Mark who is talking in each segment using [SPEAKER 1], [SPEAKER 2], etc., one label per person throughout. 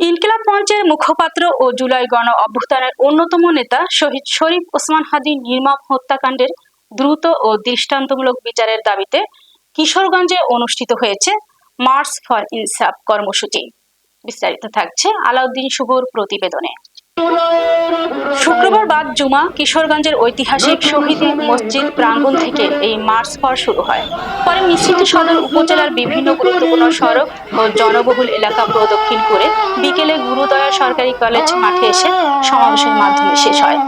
[SPEAKER 1] ইনকিলাব মঞ্চের মুখপাত্র ও জুলাই গণ অভ্যুত্থানের অন্যতম নেতা শহীদ শরীফ ওসমান হাদীর নির্মম হত্যাকাণ্ডের দ্রুত ও দৃষ্টান্তমূলক বিচারের দাবিতে কিশোরগঞ্জে অনুষ্ঠিত হয়েছে মার্চ ফর ইনসাফ কর্মসূচি। বিস্তারিত থাকছে আলাউদ্দিন শুভর প্রতিবেদনে। শুক্রবার বাদ জুমা কিশোরগঞ্জের ঐতিহাসিক শহীদ মসজিদ প্রাঙ্গণ থেকে এই মার্চ ফর শুরু হয়। পরে মিছিলটি সদর উপজেলার বিভিন্ন গুরুত্বপূর্ণ সড়ক ও জনবহুল এলাকা প্রদক্ষিণ করে বিকেলে গুরুদয়া সরকারি কলেজ মাঠে এসে সমাবেশের মাধ্যমে শেষ হয়।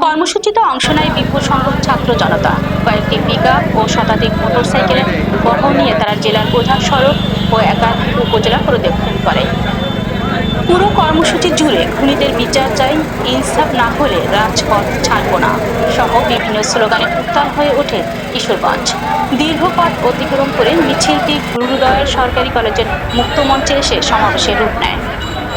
[SPEAKER 1] কর্মসূচিতে অংশ নেয় বিপুল সংখ্যক ছাত্র জনতা। কয়েকটি পিকআপ ও শতাধিক মোটরসাইকেলের বহর নিয়ে তারা জেলার প্রধান সড়ক ও একাধিক উপজেলা প্রদক্ষিণ করে। পুরো কর্মসূচি জুড়ে খুনিদের বিচার চাই, ইনসাফ না হলে রাজপথ ছাড়ব না সহ বিভিন্ন স্লোগানে উত্তাল হয়ে ওঠে কিশোরগঞ্জ। দীর্ঘ পথ অতিক্রম করে মিছিলটি গুরুদয়ার সরকারি কলেজের মুক্ত মঞ্চে এসে সমাবেশে রূপ নেয়।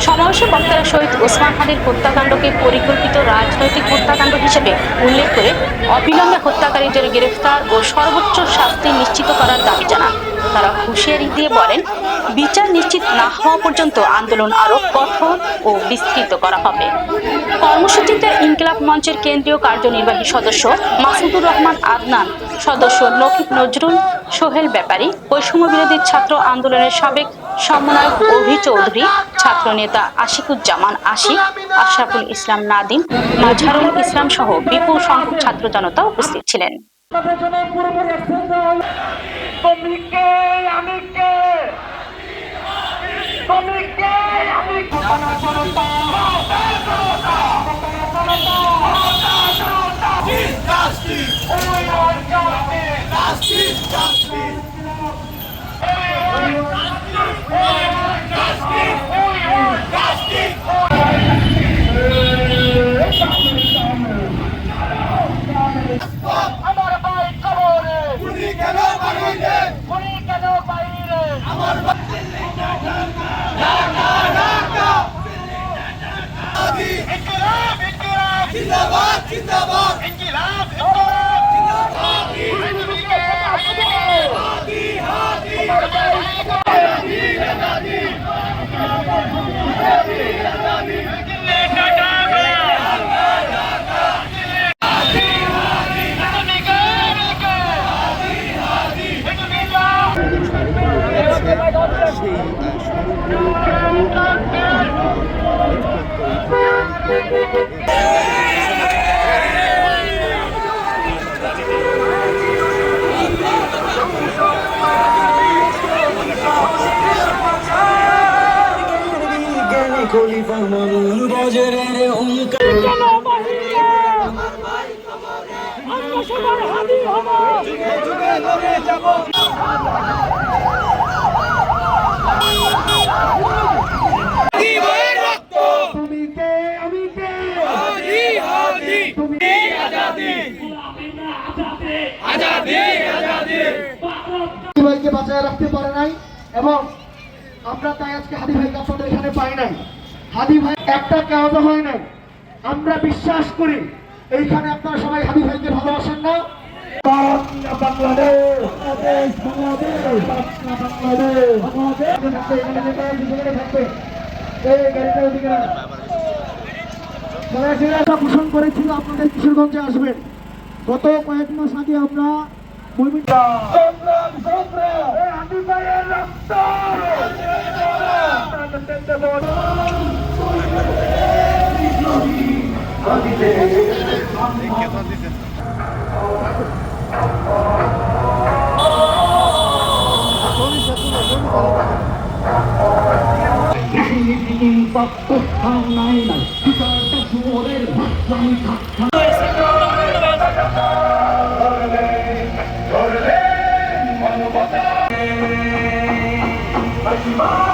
[SPEAKER 1] সমাবেশে বক্তারা শহীদ ওসমান হাদীর হত্যাকাণ্ডকে পরিকল্পিত রাজনৈতিক হত্যাকাণ্ড হিসেবে উল্লেখ করে অবিলম্বে হত্যাকারীদের গ্রেফতার ও সর্বোচ্চ শাস্তি নিশ্চিত করার দাবি জানান। তারা হুঁশিয়ারি দিয়ে বলেন, বিচার নিশ্চিত না হওয়া পর্যন্ত আন্দোলন আরো কঠোর ও বিস্তৃত করা হবে। কর্মসূচিতে ইনকিলাব মঞ্চের কেন্দ্রীয় কার্যনির্বাহী সদস্য মাসুদুর রহমান আদনান, সদস্য নকিব নজরুল, সোহেল ব্যাপারী, বৈষম্য বিরোধী ছাত্র আন্দোলনের সাবেক সমন্বয়ক অভি চৌধুরী, ছাত্রনেতা আশিকুজ্জামান আশিক, আশরাফুল ইসলাম নাদিম, মাজহারুল ইসলাম সহ বিপুল সংখ্যক ছাত্র জনতা উপস্থিত ছিলেন।
[SPEAKER 2] খলিফা মামুন বজরের হুঙ্কার যুগে যুগে লড়ে যাব। তুমি কে আমি কে, হাদি হাদি তুমি আজাদি আজাদি আজাদি ভাইকে বাঁচায় রাখতে পারে নাই এবং আমরা তাই আজকে হাদি ভাইকে আপনাদের এখানে পাই নাই। হাদি ভাই একটা কাজ হয় নাই। আমরা বিশ্বাস করি এইখানে আপনারা সবাই হাদি ভাইকে ভালোবাসেন না। ঘোষণা করেছিল আপনাদের কিশোরগঞ্জে আসবেন। গত কয়েক মাস আগে আমরা নাই